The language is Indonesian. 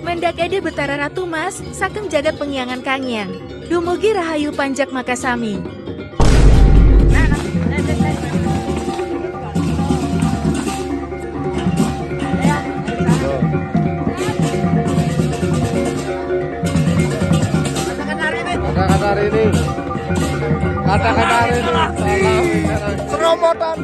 Mendakade Betara Ratu Mas, sakem jagat pengiangan kangyang. Dumugi Rahayu Panjak Makasami. Kata-kata hari ini. Kata-kata hari ini. Seromotan.